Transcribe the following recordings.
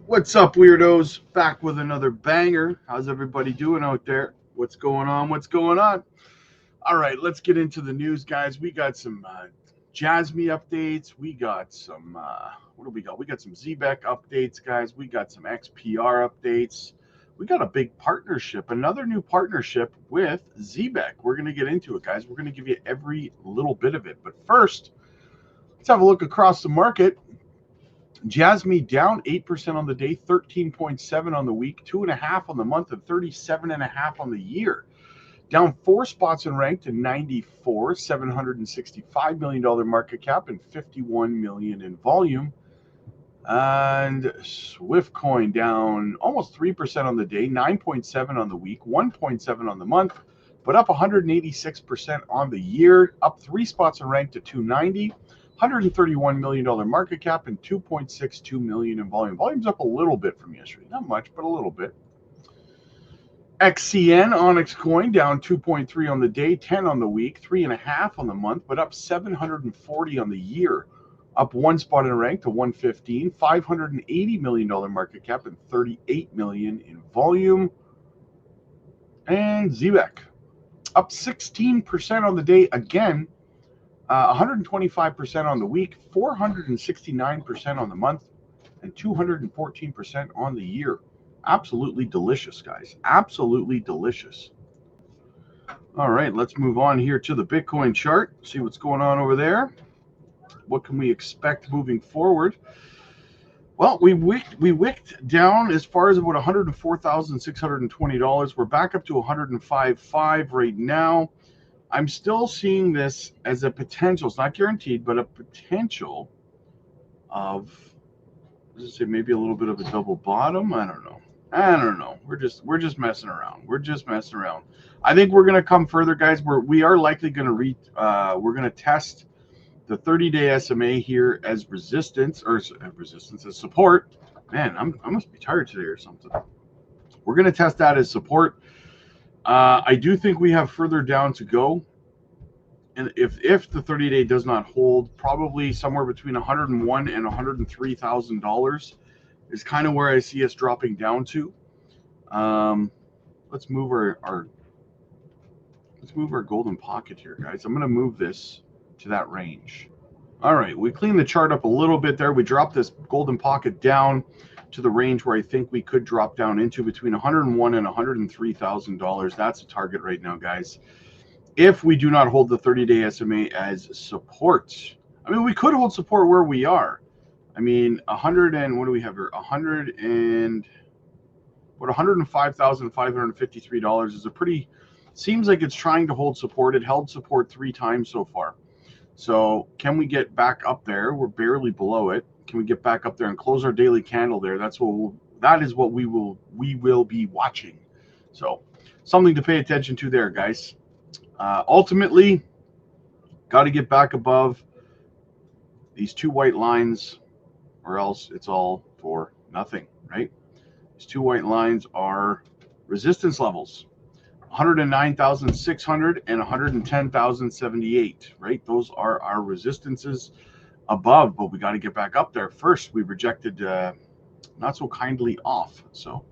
What's up, weirdos? Back with another banger. How's everybody doing out there? What's going on? What's going on? All right, let's get into the news, guys. We got some Jasmy updates. We got some, what do we got? We got some ZBEC updates, guys. We got some XPR updates. We got a big partnership, another new partnership with ZBEC. We're going to get into it, guys. We're going to give you every little bit of it. But first, let's have a look across the market. Jasmy down 8% on the day, 13.7 on the week, 2.5 on the month, and 37.5 on the year. Down 4 spots in rank to 94, $765 million market cap and 51 million in volume. And Swiftcoin down almost 3% on the day, 9.7 on the week, 1.7 on the month, but up 186% on the year, up 3 spots in rank to 290. $131 million market cap and 2.62 million in volume. Volume's up a little bit from yesterday. Not much, but a little bit. XCN, Onyx Coin, down 2.3 on the day, 10 on the week, 3.5 on the month, but up 740 on the year. Up 1 spot in rank to 115, $580 million market cap and 38 million in volume. And ZBEC, up 16% on the day again. 125% on the week, 469% on the month, and 214% on the year. Absolutely delicious, guys. Absolutely delicious. All right, let's move on here to the Bitcoin chart. See what's going on over there. What can we expect moving forward? Well, we wicked down as far as about $104,620. We're back up to 105.5 right now. I'm still seeing this as a potential. It's not guaranteed, but a potential of, let's say, maybe a little bit of a double bottom. I don't know. We're just messing around. We're just messing around. I think we're gonna come further, guys. We are likely gonna we're gonna test the 30-day SMA here as resistance as support. Man, I must be tired today or something. We're gonna test that as support. I do think we have further down to go. And if the 30-day does not hold, probably somewhere between $101,000 and $103,000 is kind of where I see us dropping down to. Let's move our golden pocket here, guys. I'm going to move this to that range. All right, we cleaned the chart up a little bit there. We dropped this golden pocket down to the range where I think we could drop down into between $101,000 and $103,000. That's a target right now, guys. If we do not hold the 30-day SMA as support. I mean, we could hold support where we are. I mean, 100 and what do we have here? $105,553 is a pretty, seems like it's trying to hold support. It held support 3 times so far. So can we get back up there? We're barely below it. Can we get back up there and close our daily candle there? That is what we will be watching. So something to pay attention to there, guys. Ultimately, got to get back above these 2 white lines, or else it's all for nothing, right? These 2 white lines are resistance levels, 109,600 and 110,078, right? Those are our resistances above, but we got to get back up there. First, we rejected not so kindly off. So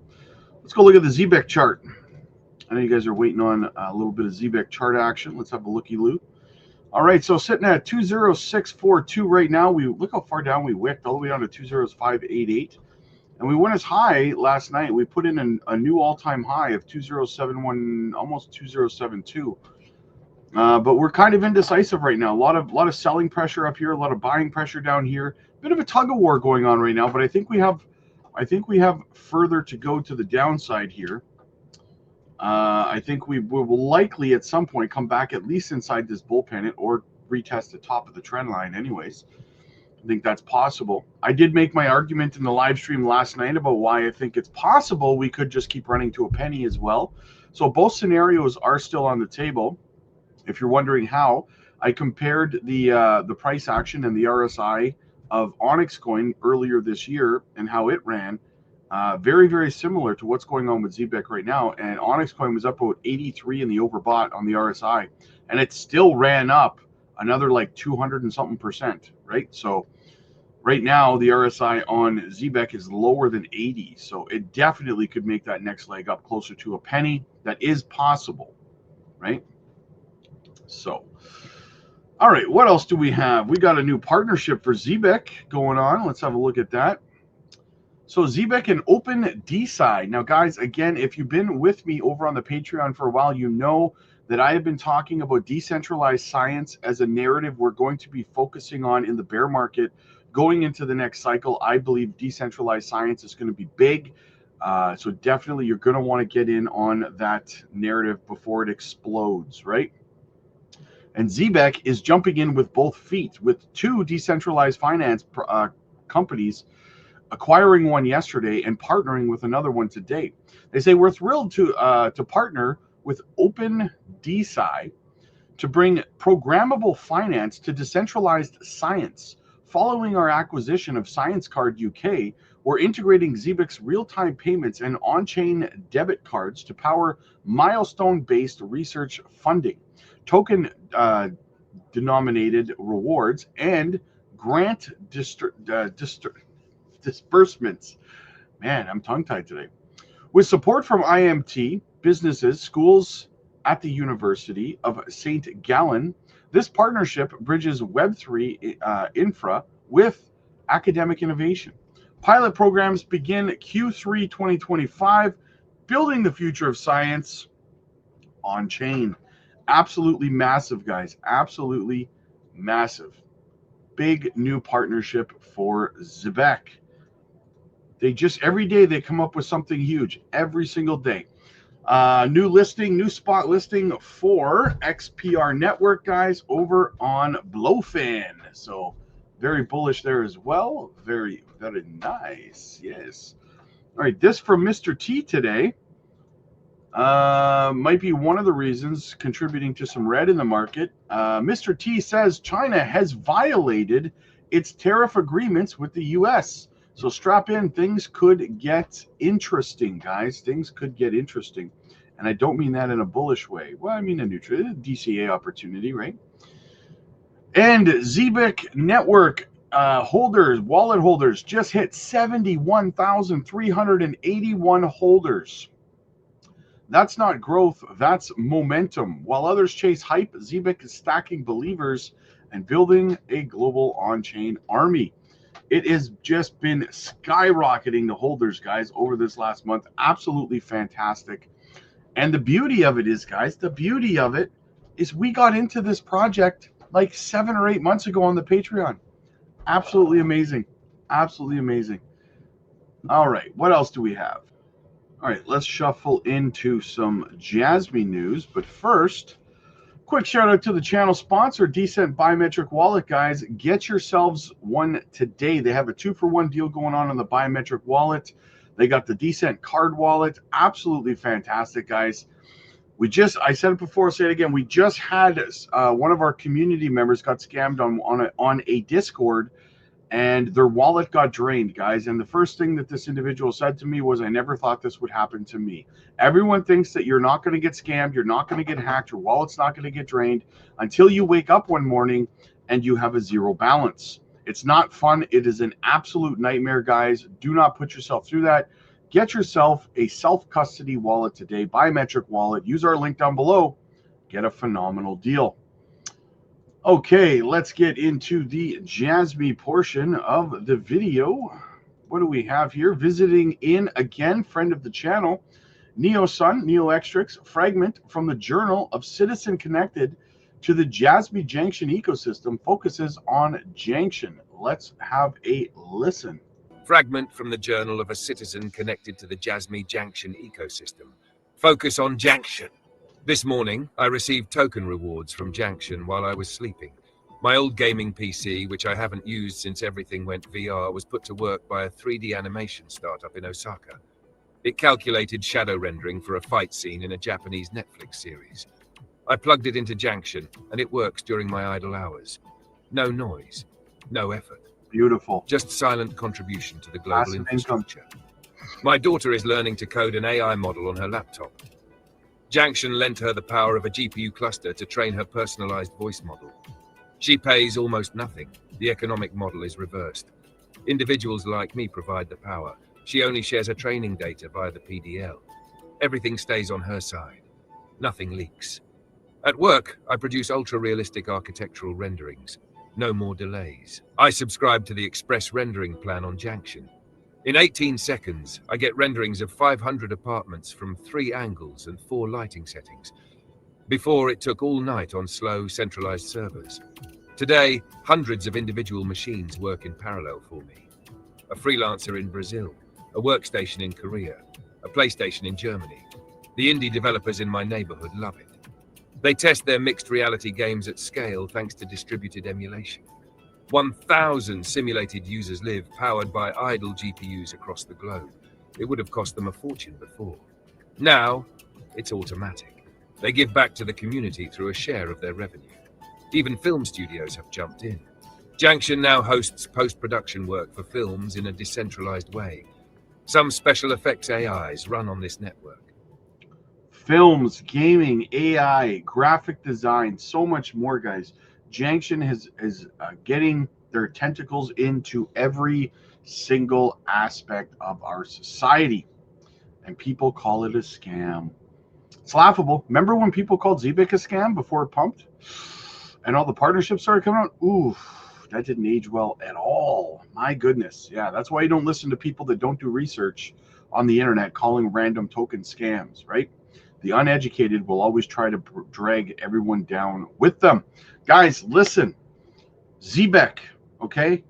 let's go look at the ZBEC chart. I know you guys are waiting on a little bit of ZBEC chart action. Let's have a looky-loo. All right, so sitting at 20642 right now. We look how far down we wicked, all the way down to 20588. And we went as high last night. We put in a new all-time high of 2071, almost 2072. But we're kind of indecisive right now. A lot of selling pressure up here, a lot of buying pressure down here. Bit of a tug of war going on right now, but I think we have further to go to the downside here. I think we will likely at some point come back at least inside this bull pennant or retest the top of the trend line anyways. I think that's possible. I did make my argument in the live stream last night about why I think it's possible we could just keep running to a penny as well. So both scenarios are still on the table. If you're wondering how, I compared the price action and the RSI of Onyx Coin earlier this year and how it ran. Very, very similar to what's going on with ZBEC right now. And Onyx Coin was up about 83 in the overbought on the RSI, and it still ran up another like 200 and something %, right? So Right now, the RSI on ZBEC is lower than 80, so it definitely could make that next leg up closer to a penny. That is possible, right? So, all right, what else do we have? We got a new partnership for ZBEC going on. Let's have a look at that. So ZBEC and OpenDeSci. Now, guys, again, if you've been with me over on the Patreon for a while, you know that I have been talking about decentralized science as a narrative we're going to be focusing on in the bear market going into the next cycle. I believe decentralized science is going to be big. So definitely you're going to want to get in on that narrative before it explodes, right? And ZBEC is jumping in with both feet with two decentralized finance companies, acquiring one yesterday and partnering with another one today. They say we're thrilled to partner with OpenDeSci to bring programmable finance to decentralized science. Following our acquisition of ScienceCard UK, we're integrating ZBEC's real-time payments and on-chain debit cards to power milestone-based research funding, token denominated rewards, and grant disbursements. Man, I'm tongue-tied today. With support from IMT, businesses, schools at the University of St. Gallen, this partnership bridges Web3 infra with academic innovation. Pilot programs begin Q3 2025, building the future of science on chain. Absolutely massive, guys. Absolutely massive. Big new partnership for ZBEC. They just, every day they come up with something huge, every single day. New listing, new spot listing for XPR Network, guys, over on Blowfin. So very bullish there as well. Very, very nice. Yes. All right, this from Mr. T today might be one of the reasons contributing to some red in the market. Mr. T says China has violated its tariff agreements with the U.S. So strap in. Things could get interesting, guys. Things could get interesting. And I don't mean that in a bullish way. Well, I mean a neutral DCA opportunity, right? And ZBEC network holders, wallet holders, just hit 71,381 holders. That's not growth, that's momentum. While others chase hype, ZBEC is stacking believers and building a global on-chain army. It has just been skyrocketing the holders, guys, over this last month. Absolutely fantastic. And the beauty of it is, guys, the beauty of it is we got into this project like 7 or 8 months ago on the Patreon. Absolutely amazing. Absolutely amazing. All right, what else do we have? All right, let's shuffle into some Jasmy news. But first, quick shout out to the channel sponsor, Decent Biometric Wallet, guys. Get yourselves one today. They have a 2-for-1 deal going on the Biometric Wallet. They got the Decent Card Wallet. Absolutely fantastic, guys. I said it before, I'll say it again. We just had one of our community members got scammed on a Discord, and their wallet got drained, guys. And the first thing that this individual said to me was, I never thought this would happen to me. Everyone thinks that you're not going to get scammed, you're not going to get hacked, your wallet's not going to get drained until you wake up one morning and you have a zero balance. It's not fun. It is an absolute nightmare, guys. Do not put yourself through that. Get yourself a self-custody wallet today, biometric wallet. Use our link down below. Get a phenomenal deal. Okay, let's get into the Jasmy portion of the video. What do we have here? Visiting in again, friend of the channel, NeoSun, NeoXtrix, fragment from the Journal of Citizen Connected to the Jasmy Jction ecosystem, focuses on Jction. Let's have a listen. Fragment from the Journal of a Citizen Connected to the Jasmy Jction ecosystem. Focus on Jction. This morning, I received token rewards from Jction while I was sleeping. My old gaming PC, which I haven't used since everything went VR, was put to work by a 3D animation startup in Osaka. It calculated shadow rendering for a fight scene in a Japanese Netflix series. I plugged it into Jction, and it works during my idle hours. No noise, no effort. Beautiful. Just silent contribution to the global infrastructure. My daughter is learning to code an AI model on her laptop. Jction lent her the power of a GPU cluster to train her personalized voice model. She pays almost nothing. The economic model is reversed. Individuals like me provide the power. She only shares her training data via the PDL. Everything stays on her side. Nothing leaks. At work, I produce ultra-realistic architectural renderings. No more delays. I subscribe to the express rendering plan on Jction. In 18 seconds, I get renderings of 500 apartments from 3 angles and 4 lighting settings. Before, it took all night on slow, centralized servers. Today, hundreds of individual machines work in parallel for me. A freelancer in Brazil, a workstation in Korea, a PlayStation in Germany. The indie developers in my neighborhood love it. They test their mixed reality games at scale thanks to distributed emulation. 1,000 simulated users live, powered by idle GPUs across the globe. It would have cost them a fortune before. Now, it's automatic. They give back to the community through a share of their revenue. Even film studios have jumped in. Jction now hosts post-production work for films in a decentralized way. Some special effects AIs run on this network. Films, gaming, AI, graphic design, so much more, guys. Jction is getting their tentacles into every single aspect of our society, and people call it a scam. It's laughable. Remember when people called zbcn a scam before it pumped, and all the partnerships started coming out? Ooh, that didn't age well at all. My goodness. Yeah, that's why you don't listen to people that don't do research on the internet calling random token scams, right? The uneducated will always try to drag everyone down with them. Guys, listen, zbcn, okay?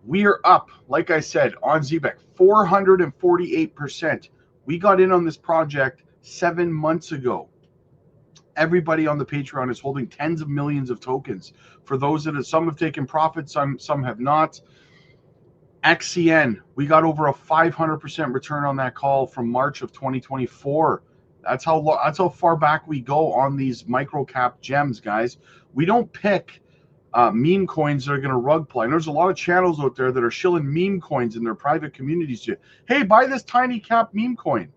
We are up, like I said, on zbcn, 448%. We got in on this project 7 months ago. Everybody on the Patreon is holding tens of millions of tokens. For those that some have taken profits, some have not. Jction, we got over a 500% return on that call from March of 2024. That's how far back we go on these micro cap gems, guys. We don't pick meme coins that are going to rug pull. And there's a lot of channels out there that are shilling meme coins in their private communities to, hey, buy this tiny cap meme coin,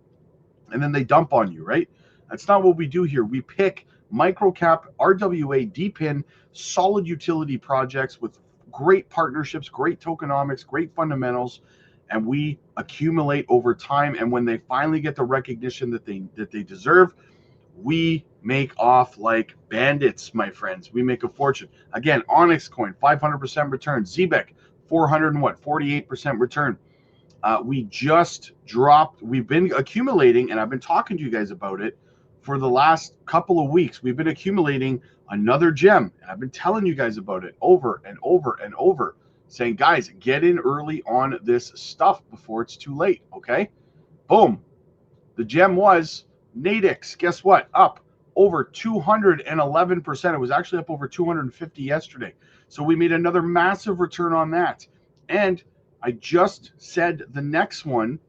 and then they dump on you, right? That's not what we do here. We pick micro cap RWA DPIN solid utility projects with great partnerships, great tokenomics, great fundamentals, and we accumulate over time. And when they finally get the recognition that they deserve, we make off like bandits, my friends. We make a fortune. Again, Onyx Coin, 500% return. zbcn, 48% return. We just dropped, we've been accumulating, and I've been talking to you guys about it for the last couple of weeks. We've been accumulating another gem, and I've been telling you guys about it over and over and over, saying, guys, get in early on this stuff before it's too late, okay? Boom. The gem was Nadix. Guess what? Up over 211%. It was actually up over 250 yesterday. So we made another massive return on that. And I just said the next one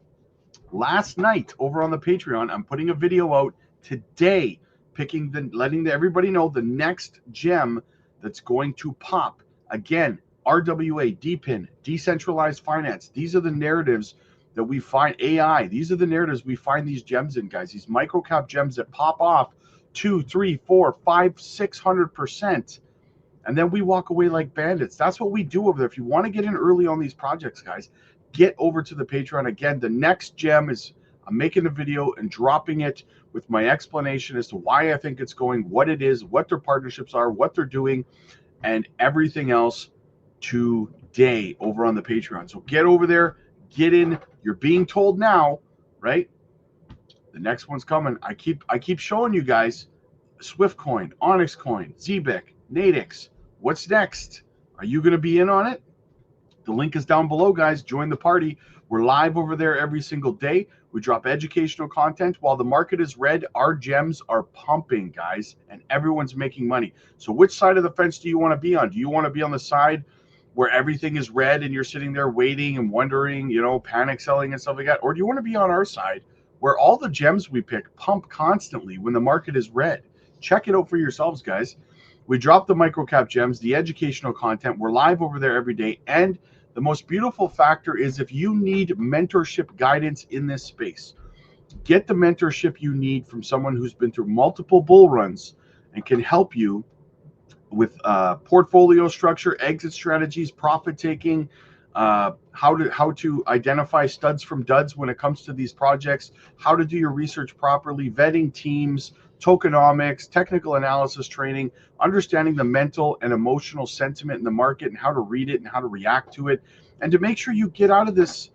last night over on the Patreon. I'm putting a video out today, letting everybody know the next gem that's going to pop. Again, RWA, DPIN, decentralized finance. These are the narratives that we find. AI. These are the narratives we find these gems in, guys. These micro cap gems that pop off 2, 3, 4, 5, 600%. And then we walk away like bandits. That's what we do over there. If you want to get in early on these projects, guys, get over to the Patreon. Again, the next gem is, I'm making a video and dropping it with my explanation as to why I think it's going, what it is, what their partnerships are, what they're doing, and everything else today over on the Patreon. So get over there, get in. You're being told now, right? The next one's coming. I keep showing you guys Swiftcoin, Onyx Coin, zbcn, Nadix. What's next? Are you going to be in on it? The link is down below, guys. Join the party. We're live over there every single day. We drop educational content. While the market is red, our gems are pumping, guys, and everyone's making money. So which side of the fence do you want to be on? Do you want to be on the side where everything is red and you're sitting there waiting and wondering, panic selling and stuff like that? Or do you want to be on our side where all the gems we pick pump constantly when the market is red? Check it out for yourselves, guys. We drop the microcap gems, the educational content. We're live over there every day. And the most beautiful factor is if you need mentorship guidance in this space, get the mentorship you need from someone who's been through multiple bull runs and can help you with portfolio structure, exit strategies, profit taking, how to identify studs from duds when it comes to these projects, how to do your research properly, vetting teams, tokenomics, technical analysis training, understanding the mental and emotional sentiment in the market and how to read it and how to react to it, and to make sure you get out of this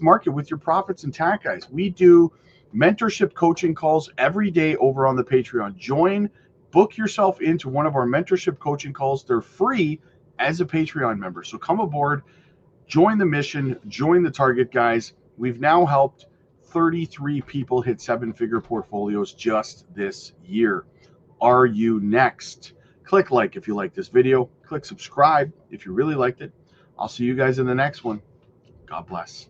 market with your profits intact, guys. We do mentorship coaching calls every day over on the Patreon. Join, book yourself into one of our mentorship coaching calls. They're free as a Patreon member. So come aboard, join the mission, join the target, guys. We've now helped 33 people hit 7-figure portfolios just this year. Are you next? Click like if you like this video. Click subscribe if you really liked it. I'll see you guys in the next one. God bless.